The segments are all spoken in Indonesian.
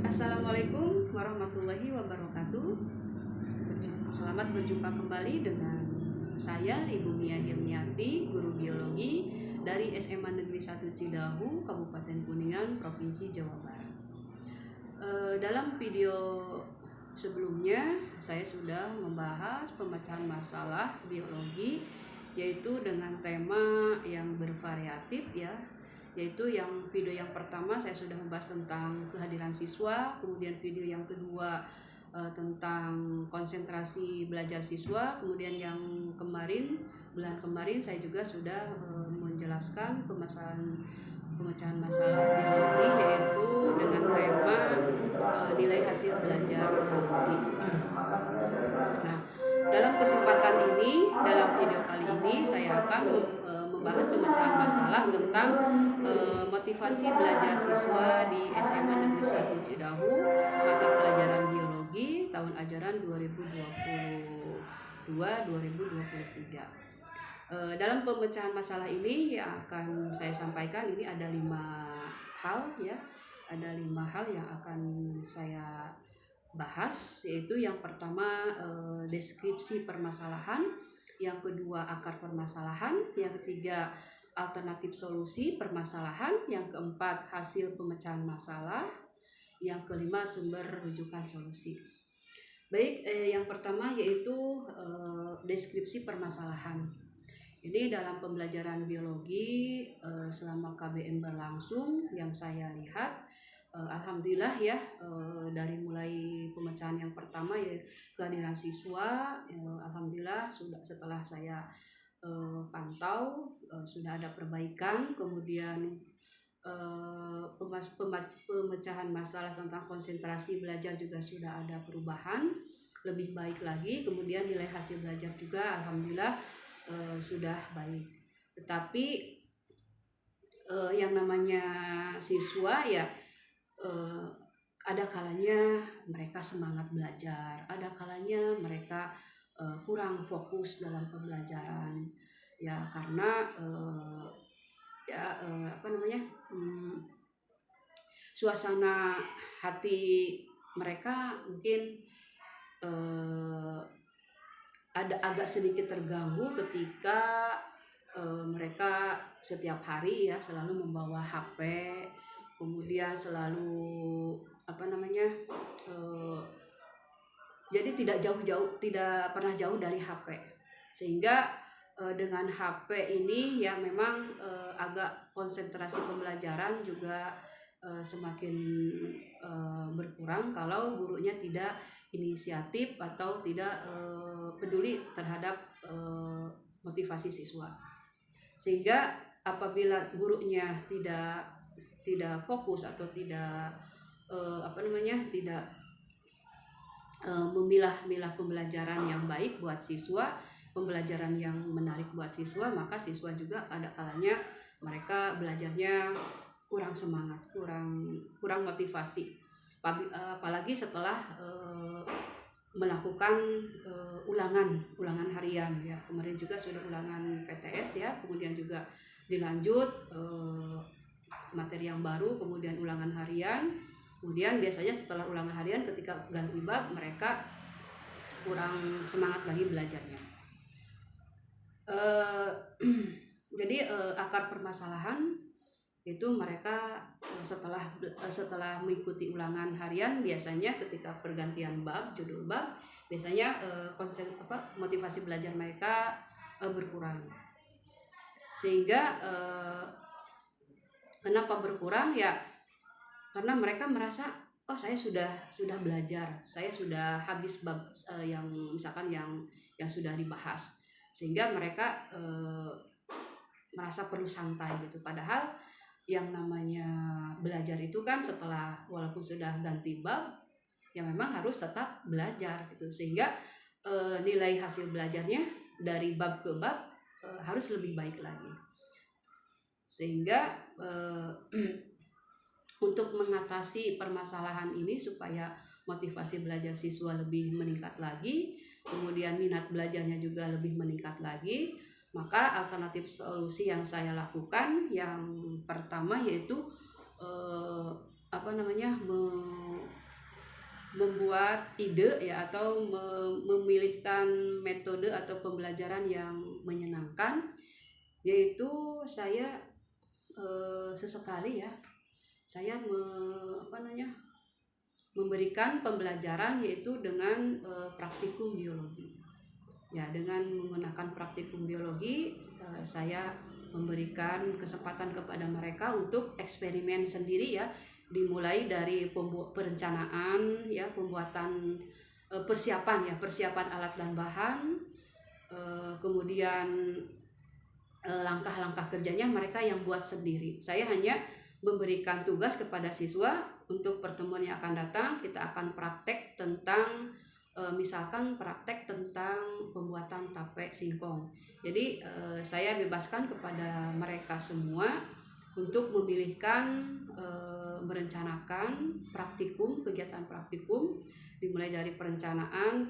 Assalamualaikum warahmatullahi wabarakatuh. Selamat berjumpa kembali dengan saya Ibu Mia Hilmiati, guru biologi dari SMA Negeri 1 Cidahu, Kabupaten Kuningan, Provinsi Jawa Barat. Dalam video sebelumnya saya sudah membahas pemecahan masalah biologi, yaitu dengan tema yang bervariatif ya, yaitu yang video yang pertama saya sudah membahas tentang kehadiran siswa, kemudian video yang kedua tentang konsentrasi belajar siswa, kemudian yang bulan kemarin saya juga sudah menjelaskan pemecahan masalah biologi, yaitu dengan tema nilai hasil belajar biologi. Nah, dalam kesempatan ini, dalam video kali ini saya akan membahas pemecahan masalah tentang motivasi belajar siswa di SMA Negeri 1 Cidahu, mata pelajaran biologi tahun ajaran 2022-2023. Dalam pemecahan masalah ini yang akan saya sampaikan, ini ada 5 hal ya, ada 5 hal yang akan saya bahas, yaitu yang pertama deskripsi permasalahan, yang kedua akar permasalahan, yang ketiga alternatif solusi permasalahan, yang keempat hasil pemecahan masalah, yang kelima sumber rujukan solusi. Baik, yang pertama yaitu deskripsi permasalahan. Ini dalam pembelajaran biologi selama KBM berlangsung yang saya lihat, alhamdulillah ya, dari mulai pemecahan yang pertama ya kehadiran siswa, alhamdulillah setelah saya pantau sudah ada perbaikan. Kemudian pemecahan masalah tentang konsentrasi belajar juga sudah ada perubahan, lebih baik lagi. Kemudian nilai hasil belajar juga alhamdulillah sudah baik. Tetapi yang namanya siswa ya, ada kalanya mereka semangat belajar, ada kalanya mereka kurang fokus dalam pembelajaran ya, karena suasana hati mereka mungkin ada agak sedikit terganggu ketika mereka setiap hari ya selalu membawa HP, kemudian selalu jadi tidak pernah jauh dari HP, sehingga dengan HP ini ya memang agak konsentrasi pembelajaran juga semakin berkurang kalau gurunya tidak inisiatif atau tidak peduli terhadap motivasi siswa. Sehingga apabila gurunya tidak fokus atau tidak memilah-milah pembelajaran yang baik buat siswa, pembelajaran yang menarik buat siswa, maka siswa juga ada kalanya mereka belajarnya kurang semangat, kurang motivasi. Apalagi setelah melakukan ulangan harian ya. Kemarin juga sudah ulangan PTS ya, kemudian juga dilanjut materi yang baru, kemudian ulangan harian. Kemudian biasanya setelah ulangan harian ketika ganti bab mereka kurang semangat lagi belajarnya. Jadi akar permasalahan itu mereka setelah mengikuti ulangan harian, biasanya ketika pergantian bab, judul bab, biasanya motivasi belajar mereka berkurang. Sehingga kenapa berkurang ya, karena mereka merasa saya sudah belajar, saya sudah habis bab yang misalkan yang sudah dibahas, sehingga mereka merasa perlu santai gitu. Padahal yang namanya belajar itu kan setelah walaupun sudah ganti bab ya memang harus tetap belajar gitu, sehingga nilai hasil belajarnya dari bab ke bab harus lebih baik lagi. Sehingga untuk mengatasi permasalahan ini supaya motivasi belajar siswa lebih meningkat lagi, kemudian minat belajarnya juga lebih meningkat lagi, maka alternatif solusi yang saya lakukan yang pertama yaitu membuat ide ya, atau memilihkan metode atau pembelajaran yang menyenangkan, yaitu saya sesekali ya saya memberikan pembelajaran yaitu dengan praktikum biologi. Ya, dengan menggunakan praktikum biologi, saya memberikan kesempatan kepada mereka untuk eksperimen sendiri ya, dimulai dari perencanaan ya, pembuatan persiapan alat dan bahan, kemudian langkah-langkah kerjanya mereka yang buat sendiri. Saya hanya memberikan tugas kepada siswa untuk pertemuan yang akan datang, kita akan praktek tentang misalkan praktek tentang pembuatan tape singkong. Jadi saya bebaskan kepada mereka semua untuk memilihkan merencanakan kegiatan praktikum, dimulai dari perencanaan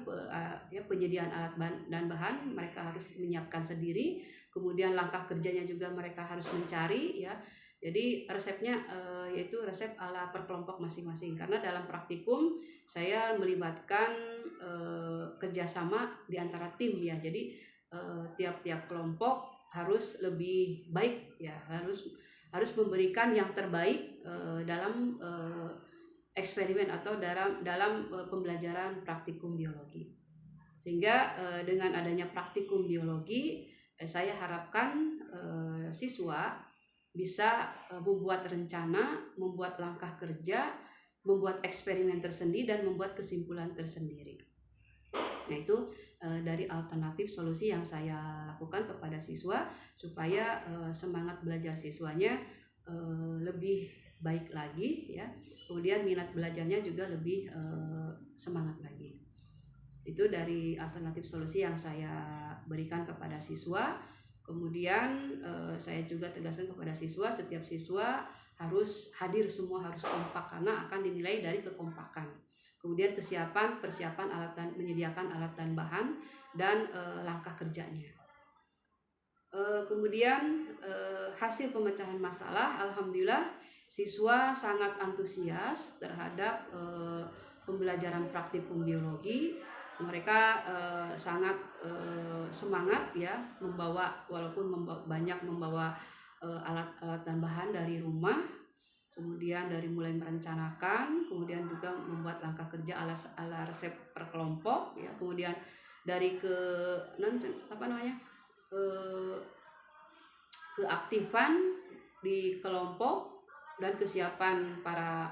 penyediaan alat dan bahan mereka harus menyiapkan sendiri, kemudian langkah kerjanya juga mereka harus mencari ya. Jadi resepnya yaitu resep ala per kelompok masing-masing, karena dalam praktikum saya melibatkan kerjasama di antara tim ya. Jadi tiap-tiap kelompok harus lebih baik ya, harus memberikan yang terbaik dalam eksperimen atau dalam pembelajaran praktikum biologi. Sehingga dengan adanya praktikum biologi, saya harapkan siswa bisa membuat rencana, membuat langkah kerja, membuat eksperimen tersendiri, dan membuat kesimpulan tersendiri. Nah, itu dari alternatif solusi yang saya lakukan kepada siswa supaya semangat belajar siswanya lebih baik lagi ya. Kemudian minat belajarnya juga lebih semangat lagi. Itu dari alternatif solusi yang saya berikan kepada siswa. Kemudian saya juga tegaskan kepada siswa, setiap siswa harus hadir, semua harus kompak karena akan dinilai dari kekompakan. Kemudian persiapan menyediakan alat dan bahan, dan langkah kerjanya. Kemudian hasil pemecahan masalah, alhamdulillah siswa sangat antusias terhadap pembelajaran praktikum biologi. Mereka sangat semangat ya, banyak membawa alat-alat dan bahan dari rumah, kemudian dari mulai merencanakan, kemudian juga membuat langkah kerja ala resep per kelompok ya, kemudian dari keaktifan di kelompok dan kesiapan para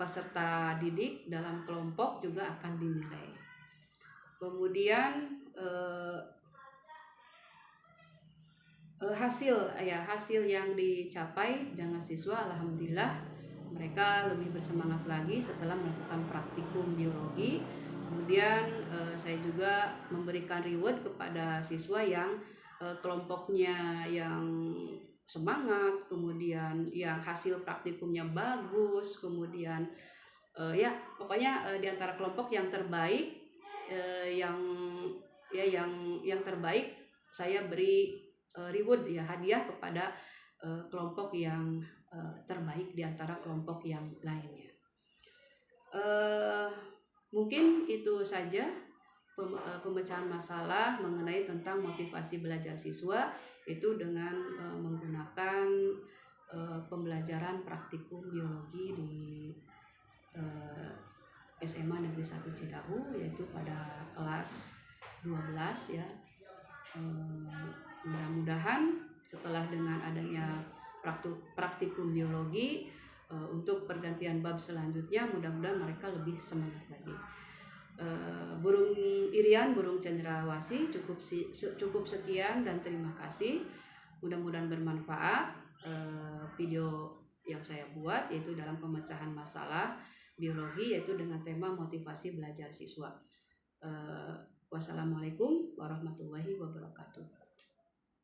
peserta didik dalam kelompok juga akan dinilai. Kemudian hasil yang dicapai dengan siswa, alhamdulillah mereka lebih bersemangat lagi setelah melakukan praktikum biologi. Kemudian saya juga memberikan reward kepada siswa yang kelompoknya yang semangat, kemudian yang hasil praktikumnya bagus, kemudian pokoknya di antara kelompok yang terbaik, yang terbaik saya beri reward ya, hadiah kepada kelompok yang terbaik di antara kelompok yang lainnya. Mungkin itu saja pemecahan masalah mengenai tentang motivasi belajar siswa, itu dengan menggunakan pembelajaran praktikum biologi di SMA Negeri 1 Cidahu, yaitu pada kelas 12 ya. Mudah-mudahan setelah dengan adanya praktikum biologi, untuk pergantian bab selanjutnya mudah-mudahan mereka lebih semangat lagi. Burung Irian, burung cendrawasih, cukup sekian dan terima kasih. Mudah-mudahan bermanfaat video yang saya buat, yaitu dalam pemecahan masalah biologi, yaitu dengan tema motivasi belajar siswa. Wassalamualaikum warahmatullahi wabarakatuh.